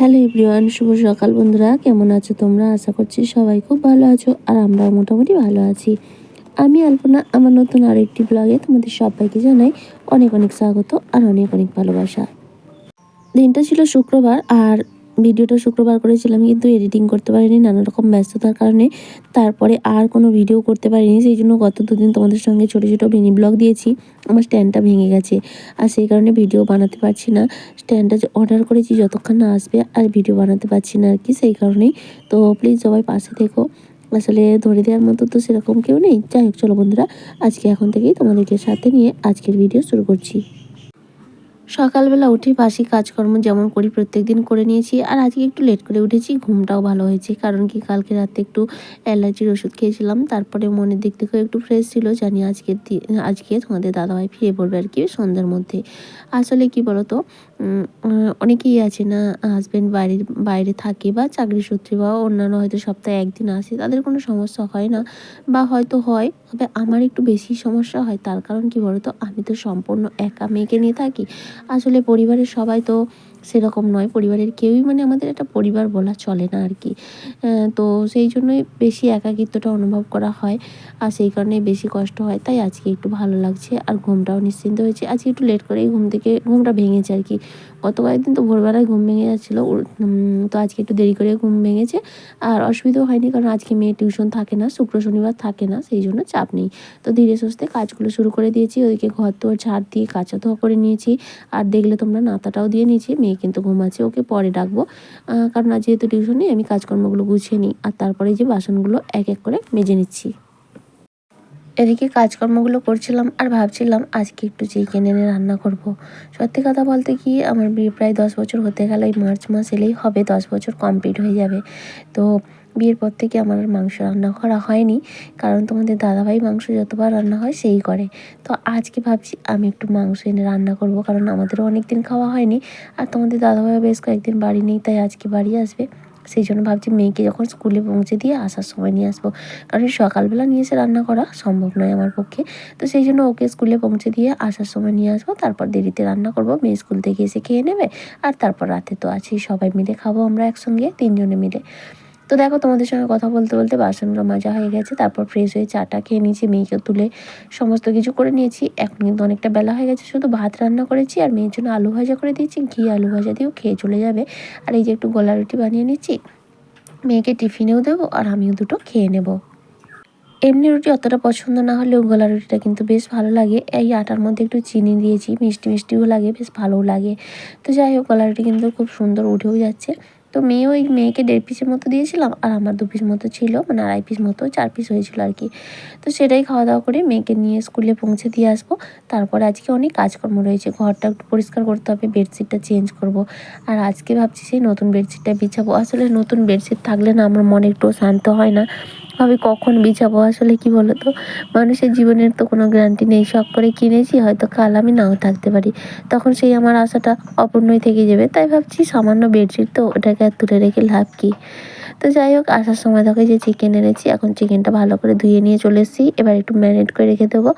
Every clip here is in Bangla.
হ্যালো এভরিওয়ান, শুভ সকাল বন্ধুরা। কেমন আছো তোমরা? আশা করছি সবাই খুব ভালো আছো আর আমরাও মোটামুটি ভালো আছি। আমি আলপনা, আমার নতুন আরেকটি ব্লগে তোমাদের সবাইকে জানাই অনেক অনেক স্বাগত আর অনেক অনেক ভালোবাসা। দিনটা ছিল শুক্রবার আর ভিডিওটা শুক্রবার করেছিলাম, কিন্তু এডিটিং করতে পারিনি নানা রকম ব্যস্ততার কারণে। তারপরে আর কোনো ভিডিও করতে পারিনি, সেই জন্য গত দুদিন তোমাদের সঙ্গে ছোটো ছোটো মিনি ব্লগ দিয়েছি। আমার স্ট্যান্ডটা ভেঙে গেছে আর সেই কারণে ভিডিও বানাতে পারছি না। স্ট্যান্ডটা যে অর্ডার করেছি যতক্ষণ না আসবে আর ভিডিও বানাতে পারছি না আর কি, সেই কারণেই। তো প্লিজ সবাই পাশে থেকো। আসলে ধরে দেওয়ার মতো তো সেরকম কেউ নেই। যাই হোক, চলো বন্ধুরা, আজকে এখন থেকেই তোমাদেরকে সাথে নিয়ে আজকের ভিডিও শুরু করছি। সকালবেলা উঠে বাসি কাজকর্ম যেমন করি প্রত্যেকদিন করে নিয়েছি, আর আজকে একটু লেট করে উঠেছি। ঘুমটাও ভালো হয়েছে, কারণ কি কালকে রাতে একটু অ্যালার্জির ওষুধ খেয়েছিলাম। তারপরে মনের দিক থেকেও একটু ফ্রেশ ছিল, জানি আজকে তোমাদের দাদাভাই ফিরে পড়বে আর কি সন্ধ্যার মধ্যে। আসলে কি বলতো, অনেকেই আছে না, হাজব্যান্ড বাইরে থাকে বা চাকরি সূত্রে বা অন্যান্য হয়তো সপ্তাহে একদিন আসে, তাদের কোনো সমস্যা হয় না বা হয়তো হয়, তবে আমার একটু বেশি সমস্যা হয়। তার কারণ কি বলতো, আমি তো সম্পূর্ণ একা মেয়েকে নিয়ে থাকি। আসলে পরিবারের সবাই তো সেরকম নয়, পরিবারের কেউই মানে আমাদের একটা পরিবার বলা চলে না আর কি। তো সেই জন্যই বেশি একাকিত্বটা অনুভব করা হয়, আর সেই কারণেই বেশি কষ্ট হয়। তাই আজকে একটু ভালো লাগছে আর ঘুমটাও নিশ্চিন্ত হয়েছে। আজকে একটু লেট করেই ঘুমটা ভেঙেছে আর কি। গত কয়েকদিন তো ভোরবেলায় ঘুম ভেঙে যাচ্ছিলো, তো আজকে একটু দেরি করে ঘুম ভেঙেছে। আর অসুবিধাও হয়নি, কারণ আজকে মেয়ে টিউশন থাকে না, শুক্র শনিবার থাকে না, সেই জন্য চাপ নেই। তো ধীরে সুস্থে কাজগুলো শুরু করে দিয়েছি। ওদিকে ঘর তোর ঝাড় দিয়ে কাঁচা ধোয়া করে নিয়েছি, আর দেখলে তোমরা নাতাটাও দিয়ে নিয়েছি। মেয়ে কিন্তু ঘুমাচ্ছে, ওকে পরে ডাকবো, কারণ আজ যেহেতু টিউশন নেই আমি কাজকর্মগুলো গুছিয়ে নিই, আর তারপরে যে বাসনগুলো এক এক করে মেজে নিচ্ছি। এদিকে কাজকর্মগুলো করছিলাম আর ভাবছিলাম আজকে একটু চিকেন এনে রান্না করব। সত্যি কথা বলতে কি, আমার বিয়ে প্রায় 10 বছর হতে গেল, এই মার্চ মাস এলেই হবে 10 বছর কমপ্লিট হয়ে যাবে। তো বিয়ের পর থেকে আমার আর মাংস রান্না করা হয়নি, কারণ তোমাদের দাদাভাই মাংস যতবার রান্না হয় সেই করে। তো আজকে ভাবছি আমি একটু মাংস এনে রান্না করব, কারণ আমাদেরও অনেক দিন খাওয়া হয়নি, আর তোমাদের দাদাভাইও বেশ কয়েকদিন বাড়ি নেই, তাই আজকে বাড়ি আসবে। সেই জন্য ভাবছি মেয়েকে যখন স্কুলে পৌঁছে দিয়ে আসার সময় নিয়ে আসবো, কারণ সকালবেলা নিয়ে এসে রান্না করা সম্ভব নয় আমার পক্ষে। তো সেই জন্য ওকে স্কুলে পৌঁছে দিয়ে আসার সময় নিয়ে আসবো, তারপর দেরিতে রান্না করব। মেয়ে স্কুল থেকে এসে খেয়ে নেবে, আর তারপর রাতে তো আছেই, সবাই মিলে খাবো আমরা একসঙ্গে 3 জনে মিলে। তো দেখো, তোমাদের সঙ্গে কথা বলতে বলতে বাসনগুলো মাজা হয়ে গেছে, তারপর ফ্রেশ হয়ে চাটা খেয়ে নিয়েছি, মেয়েকে তুলে সমস্ত কিছু করে নিয়েছি। এখন কিন্তু অনেকটা বেলা হয়ে গেছে, শুধু ভাত রান্না করেছি আর মেয়ের জন্য আলু ভাজা করে দিয়েছি। ঘি আলু ভাজা দিয়েও খেয়ে চলে যাবে। আর এই যে একটু গোলা রুটি বানিয়ে নিচ্ছি, মেয়েকে টিফিনেও দেবো আর আমিও দুটো খেয়ে নেব। এমনি রুটি অতটা পছন্দ না হলেও গলা রুটিটা কিন্তু বেশ ভালো লাগে। এই আটার মধ্যে একটু চিনি দিয়েছি, মিষ্টি মিষ্টিও লাগে, বেশ ভালোও লাগে। তো যাই হোক, গলা রুটি কিন্তু খুব সুন্দর উঠেও যাচ্ছে। তো মেয়েকে 1.5 পিসের মতো দিয়েছিলাম, আর আমার 2 পিস মতো ছিল, মানে 2.5 পিস মতো, 4 পিস হয়েছিল আর কি। তো সেটাই খাওয়া দাওয়া করে মেয়েকে নিয়ে স্কুলে পৌঁছে দিয়ে আসবো। তারপরে আজকে অনেক কাজকর্ম রয়েছে, ঘরটা একটু পরিষ্কার করতে হবে, বেডশিটটা চেঞ্জ করব। আর আজকে ভাবছি সেই নতুন বেডশিটটা বিছাবো। আসলে নতুন বেডশিট থাকলে না আমার মনে একটু শান্ত হয় না, ভাবি কখন বিছাবো। আসলে কি বলো তো, মানুষের জীবনের তো কোনো গ্যারান্টি নেই, শখ করে কিনেছি, হয়তো কাল আমি নাও থাকতে পারি, তখন সেই আমার আশাটা অপূর্ণই থেকে যাবে। তাই ভাবছি সামান্য বেডশিট তো, ওটাকে আর তুলে রেখে লাভ কী। তো যাই হোক, আসার সময় দেখো যে চিকেন এনেছি, এখন চিকেনটা ভালো করে ধুয়ে নিয়ে চলে এসেছি। এবার একটু ম্যারিনেট করে রেখে দেবো,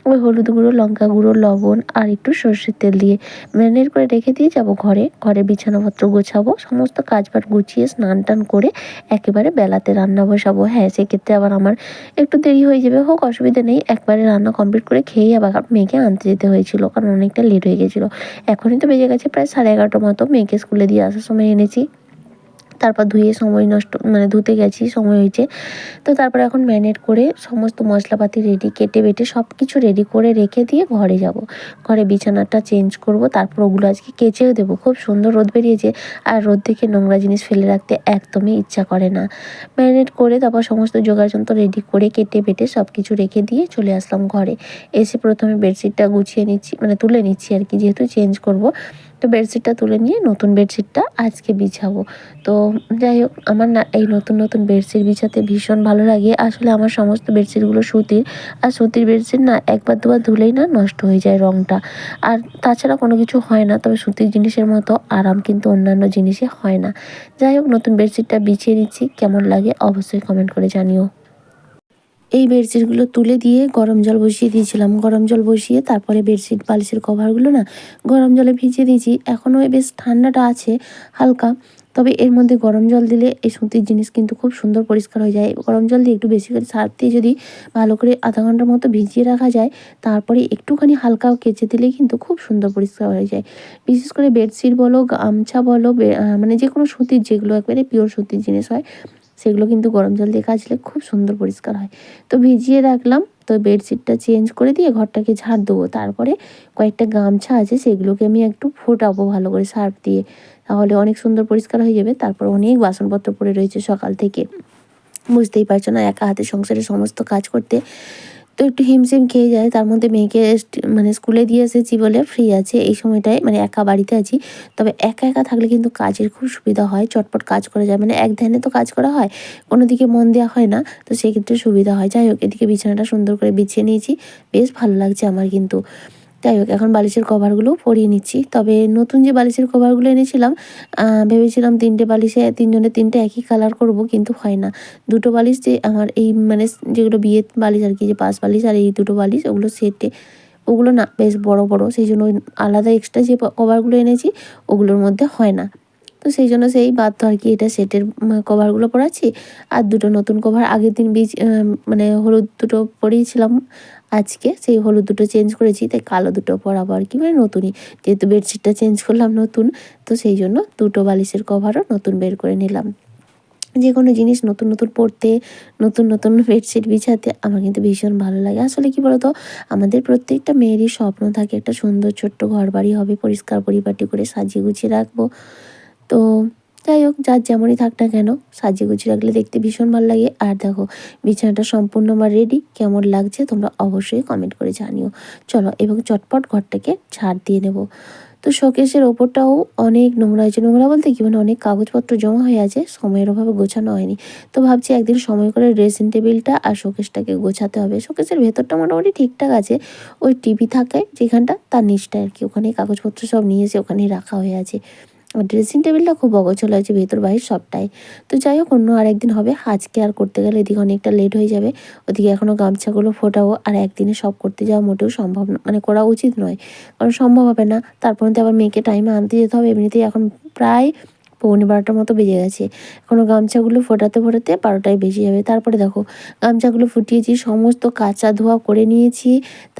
ওই হলুদ গুঁড়ো, লঙ্কা গুঁড়ো, লবণ আর একটু সর্ষের তেল দিয়ে ম্যারিনেট করে রেখে দিয়ে যাবো ঘরে বিছানাপত্র গোছাবো, সমস্ত কাজবাজ গুছিয়ে স্নান টান করে একেবারে বেলাতে রান্না বসাবো। হ্যাঁ, সেক্ষেত্রে আবার আমার একটু দেরি হয়ে যাবে, হোক অসুবিধা নেই, একবারে রান্না কমপ্লিট করে খেয়েই আবার মেয়েকে আনতে যেতে হয়েছিল, কারণ অনেকটা লেট হয়ে গেছিলো। এখনই তো বেজে গেছে প্রায় 11:30 মতো, মেয়েকে স্কুলে দিয়ে আসার সময় এনেছি। তারপর ধুয়ে সময় নষ্ট, মানে ধুতে গেছি সময় হয়েছে। তো তারপর এখন ম্যারিনেট করে সমস্ত মশলাপাতি রেডি, কেটে বেটে সব কিছু রেডি করে রেখে দিয়ে ঘরে যাব। ঘরে বিছানাটা চেঞ্জ করব, তারপর ওগুলো আজকে কেচেও দেবো। খুব সুন্দর রোদ বেরিয়েছে, আর রোদ থেকে নোংরা জিনিস ফেলে রাখতে একদমই ইচ্ছা করে না। ম্যারিনেট করে তারপর সমস্ত যোগাড়যন্ত্র রেডি করে কেটে বেটে সব কিছু রেখে দিয়ে চলে আসলাম ঘরে। এসে প্রথমে বেডশিটটা গুছিয়ে নিচ্ছি, মানে তুলে নিচ্ছি আর কি, যেহেতু চেঞ্জ করব। তো বেডশিটটা তুলে নিয়ে নতুন বেডশিটটা আজকে বিছাবো। তো যাই হোক, আমার না এই নতুন নতুন বেডশিট বিছাতে ভীষণ ভালো লাগে। আসলে আমার সমস্ত বেডশিটগুলো সুতির, আর সুতির বেডশিট না একবার দুবার ধুলেই না নষ্ট হয়ে যায় রঙটা, আর তাছাড়া কোনো কিছু হয় না। তবে সুতির জিনিসের মতো আরাম কিন্তু অন্যান্য জিনিসে হয় না। যাই হোক, নতুন বেডশিটটা বিছিয়ে নিচ্ছি, কেমন লাগে অবশ্যই কমেন্ট করে জানিও। এই বেডশিটগুলো তুলে দিয়ে গরম জল বসিয়ে দিয়েছিলাম, গরম জল বসিয়ে তারপরে বেডশিট বালিশের কভারগুলো না গরম জলে ভিজিয়ে দিয়েছি। এখনও বেশ ঠান্ডাটা আছে হালকা, তবে এর মধ্যে গরম জল দিলে এই সুতির জিনিস কিন্তু খুব সুন্দর পরিষ্কার হয়ে যায়। গরম জল দিয়ে একটু বেশি করে সার্ফ দিয়ে যদি ভালো করে আধা ঘন্টার মতো ভিজিয়ে রাখা যায়, তারপরে একটুখানি হালকা কেচে দিলেই কিন্তু খুব সুন্দর পরিষ্কার হয়ে যায়। বিশেষ করে বেডশিট বলো, গামছা বলো, মানে যে কোনো সুতির যেগুলো একবারে পিওর সুতির জিনিস হয়, সেগুলো কিন্তু গরম জল দিয়ে কাচলে খুব সুন্দর পরিষ্কার হয়। তো ভিজিয়ে রাখলাম, তো বেডশিটটা চেঞ্জ করে দিয়ে ঘরটাকে ঝাড় দেবো। তারপরে কয়েকটা গামছা আছে সেগুলোকে আমি একটু ফোটাবো ভালো করে সার্ফ দিয়ে, তাহলে অনেক সুন্দর পরিষ্কার হয়ে যাবে। তারপর অনেক বাসনপত্র পড়ে রয়েছে সকাল থেকে, বুঝতেই পারছো না একা হাতে সংসারের সমস্ত কাজ করতে তো একটু হিমশিম খেয়ে যায়। তার মধ্যে মেয়েকে মানে স্কুলে দিয়ে এসেছি বলে ফ্রি আছে এই সময়টায়, মানে একা বাড়িতে আছি। তবে একা একা থাকলে কিন্তু কাজের খুব সুবিধা হয়, চটপট কাজ করা যায়, মানে এক ধ্যানে তো কাজ করা হয়, কোনো দিকে মন দেওয়া হয় না, তো সেক্ষেত্রে সুবিধা হয়। যাই হোক, এদিকে বিছানাটা সুন্দর করে বিছিয়ে নিয়েছি, বেশ ভালো লাগছে আমার কিন্তু। যাই হোক, এখন বালিশের কভারগুলোও পরিয়ে নিচ্ছি। তবে নতুন যে বালিশের কভারগুলো এনেছিলাম, ভেবেছিলাম 3টে বালিশে 3 জনের 3টে একই কালার করব, কিন্তু হয় না। 2টো বালিশ যে আমার এই মানে যেগুলো বিয়ের বালিশ আর কি, যে পাশ বালিশ আর এই 2টো বালিশ, ওগুলো সেটে, ওগুলো না বেশ বড় বড়, সেই জন্য ওই আলাদা এক্সট্রা যে কভারগুলো এনেছি ওগুলোর মধ্যে হয় না। তো সেই জন্য সেই বাধ্য আর কি এটা সেটের কভারগুলো পরাচ্ছি। আর 2টো নতুন কভার আগের দিন মানে হলুদ 2টো পরিয়েছিলাম, আজকে সেই হলুদ 2টো চেঞ্জ করেছি, তাই কালো 2টো পরাবো আর কি, মানে নতুনই, যেহেতু বেডশিটটা চেঞ্জ করলাম নতুন, তো সেই জন্য 2টো বালিশের কভারও নতুন বের করে নিলাম। যে কোনো জিনিস নতুন নতুন পড়তে, নতুন নতুন বেডশিট বিছাতে আমার কিন্তু ভীষণ ভালো লাগে। আসলে কি বলতো, আমাদের প্রত্যেকটা মেয়েরই স্বপ্ন থাকে একটা সুন্দর ছোট্ট ঘরবাড়ি হবে, পরিষ্কার পরিপাটি করে সাজিয়ে গুছিয়ে রাখবো। তো যাই হোক, যার যেমনই থাক না কেন, সাজিয়ে গুছিয়ে রাখলে দেখতে ভীষণ ভালো লাগে। আর দেখো, বিছানাটা সম্পূর্ণ আমার রেডি, কেমন লাগছে তোমরা অবশ্যই কমেন্ট করে জানিও। চলো, এবং চটপট ঘরটাকে ঝাড় দিয়ে নেব। তো শোকেসের ওপরটাও অনেক নোংরা হয়েছে, নোংরা বলতে কি, মানে অনেক কাগজপত্র জমা হয়ে আছে, সময়ের অভাবে গোছানো হয়নি। তো ভাবছি একদিন সময় করে ড্রেসিং টেবিলটা আর শোকেসটাকে গোছাতে হবে। শোকেসের ভেতরটা মোটামুটি ঠিকঠাক আছে, ওই টিভি থাকে যেখানটা তার নিচটা আর কি, ওখানে কাগজপত্র সব নিয়ে এসে ওখানেই রাখা হয়ে আছে। আর ড্রেসিং টেবিলটা খুব অগোছালো আছে, ভেতর বাইরে সবটাই। তো যাই হোক, অন্য আরেকদিন হবে, আজকে আর করতে গেলে এদিকে অনেকটা লেট হয়ে যাবে। ওদিকে এখনও গামছাগুলো ফোটাবো, আর একদিনে সব করতে যাওয়া মোটেও সম্ভব না, মানে করা উচিত নয়, কারণ সম্ভব হবে না। তারপরে তো আবার মেয়েকে টাইমে আনতে যেতে হবে, এমনিতেই এখন প্রায় 11:30টার মতো বেজে গেছে। এখনও গামছাগুলো ফোটাতে ফোটাতে 12টায় বেজে যাবে। তারপরে দেখো, গামছাগুলো ফুটিয়েছি, সমস্ত কাচা ধোয়া করে নিয়েছি,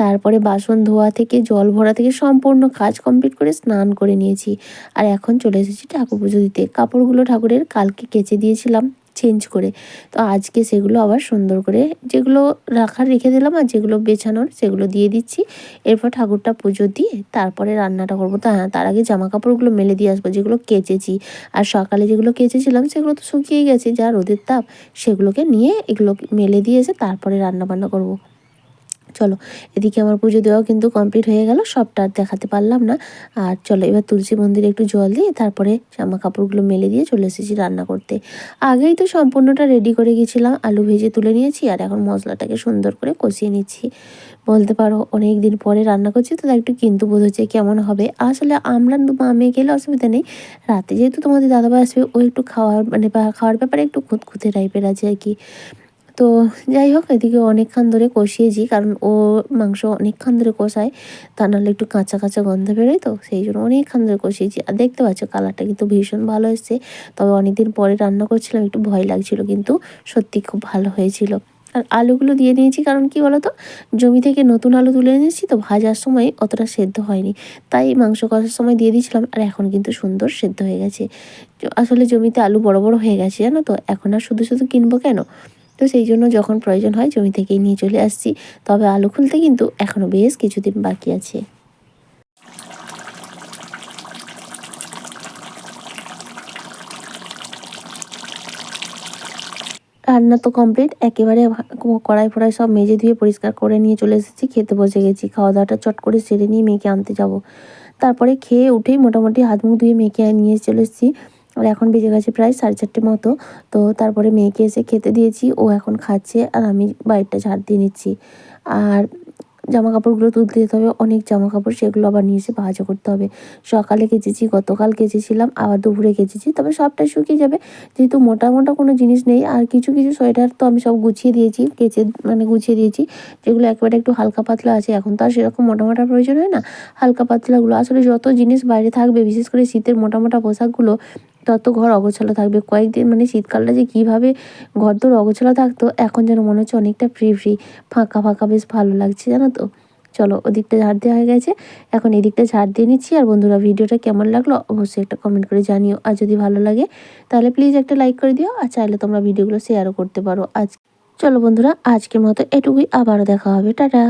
তারপরে বাসন ধোয়া থেকে জল ভরা থেকে সম্পূর্ণ কাজ কমপ্লিট করে স্নান করে নিয়েছি। আর এখন চলে এসেছি ঠাকুর পুজো দিতে। কাপড়গুলো ঠাকুরের কালকে কেচে দিয়েছিলাম চেঞ্জ করে, তো আজকে সেগুলো আবার সুন্দর করে, যেগুলো রাখার রেখে দিলাম আর যেগুলো বেছানোর সেগুলো দিয়ে দিচ্ছি। এরপর ঠাকুরটা পুজো দিয়ে তারপরে রান্নাটা করবো। তা হ্যাঁ, তার আগে জামা কাপড়গুলো মেলে দিয়ে আসবো, যেগুলো কেচেছি। আর সকালে যেগুলো কেচেছিলাম সেগুলো তো শুকিয়ে গেছে, যা রোদের তাপ, সেগুলোকে নিয়ে এগুলো মেলে দিয়ে এসে তারপরে রান্না বান্না করবো। চলো, এদিকে আমার পুজো দেওয়াও কিন্তু কমপ্লিট হয়ে গেল, সবটা আর দেখাতে পারলাম না। আর চলো, এবার তুলসী মন্দিরে একটু জল দিয়ে তারপরে জামা কাপড়গুলো মেলে দিয়ে চলে এসেছি রান্না করতে। আগেই তো সম্পূর্ণটা রেডি করে গেছিলাম, আলু ভেজে তুলে নিয়েছি, আর এখন মশলাটাকে সুন্দর করে কষিয়ে নিচ্ছি। বলতে পারো অনেক দিন পরে রান্না করছি, তো একটু কিন্তু বোধ হচ্ছে কেমন হবে। আসলে আমরা মা মেয়ে গেলে অসুবিধা নেই, রাতে যেহেতু তোমাদের দাদাভাই আসবে, ও একটু খাওয়ার মানে খাওয়ার ব্যাপারে একটু খুঁতখুঁতে টাইপের আছে আর কি। তো যাই হোক, এদিকে অনেকক্ষণ ধরে কষিয়েছি, কারণ ও মাংস অনেকক্ষণ ধরে কষায়, তা নাহলে একটু কাঁচা কাঁচা গন্ধ বেরোয়, তো সেই জন্য অনেকক্ষণ ধরে কষিয়েছি। আর দেখতে পাচ্ছ কালারটা কিন্তু ভীষণ ভালো এসছে। তবে অনেকদিন পরে রান্না করছিলাম, একটু ভয় লাগছিল, কিন্তু সত্যি খুব ভালো হয়েছিল। আর আলুগুলো দিয়ে নিয়েছি, কারণ কি বলতো, জমি থেকে নতুন আলু তুলে এনেছি, তো ভাজার সময় অতটা সেদ্ধ হয়নি, তাই মাংস কষার সময় দিয়ে দিয়েছিলাম। আর এখন কিন্তু সুন্দর সেদ্ধ হয়ে গেছে। আসলে জমিতে আলু বড় বড় হয়ে গেছে জানো তো, এখন আর শুধু শুধু কিনবো কেন, তো সেই জন্য যখন প্রয়োজন হয় জমি থেকেই নিয়ে চলে আসছি। তবে আলু খুলতে কিন্তু এখনও বেশ কিছুদিন বাকি আছে। রান্না তো কমপ্লিট, একেবারে কড়াই ফড়াই সব মেজে ধুয়ে পরিষ্কার করে নিয়ে চলে এসেছি, খেতে বসে গেছি। খাওয়া দাওয়াটা চট করে সেরে নিয়ে মেয়েকে আনতে যাব। তারপরে খেয়ে উঠেই মোটামুটি হাত মুখ ধুয়ে মেয়েকে নিয়ে চলে এসেছি। আর এখন বেজে গেছে প্রায় 4:30 মতো। তো তারপরে মেয়েকে এসে খেতে দিয়েছি, ও এখন খাচ্ছে, আর আমি বাড়িটা ঝাড় দিয়ে নিচ্ছি। আর জামা কাপড়গুলো তুলতে যেতে হবে, অনেক জামা কাপড়, সেগুলো আবার নিয়ে এসে ভাঁজও করতে হবে। সকালে কেচেছি, গতকাল কেচেছিলাম, আবার দুপুরে কেচেছি, তবে সবটাই শুকিয়ে যাবে, যেহেতু মোটা মোটা কোনো জিনিস নেই। আর কিছু কিছু সোয়েটার তো আমি সব গুছিয়ে দিয়েছি, কেচে মানে গুছিয়ে দিয়েছি, যেগুলো একেবারে একটু হালকা পাতলা আছে। এখন তো আর সেরকম মোটা মোটা প্রয়োজন হয় না, হালকা পাতলাগুলো। আসলে যত জিনিস বাইরে থাকবে, বিশেষ করে শীতের মোটা মোটা পোশাকগুলো, তত ঘর অগোছালো থাকবে। কয়েকদিন মানে শীতকালটা যে কীভাবে ঘরদোর অগোছালো থাকতো, এখন যেন মনে হচ্ছে অনেকটা ফ্রি ফ্রি, ফাঁকা ফাঁকা, বেশ ভালো লাগছে জানো তো। চলো, ওদিকটা ঝাড় দেওয়া হয়ে গেছে, এখন এদিকটা ঝাড় দিয়ে নিচ্ছি। আর বন্ধুরা, ভিডিওটা কেমন লাগলো অবশ্যই একটা কমেন্ট করে জানিও। আর যদি ভালো লাগে তাহলে প্লিজ একটা লাইক করে দিও, আর চাইলে তোমরা ভিডিওগুলো শেয়ারও করতে পারো। চলো বন্ধুরা, আজকের মতো এটুকুই, আবারও দেখা হবে, টাটা।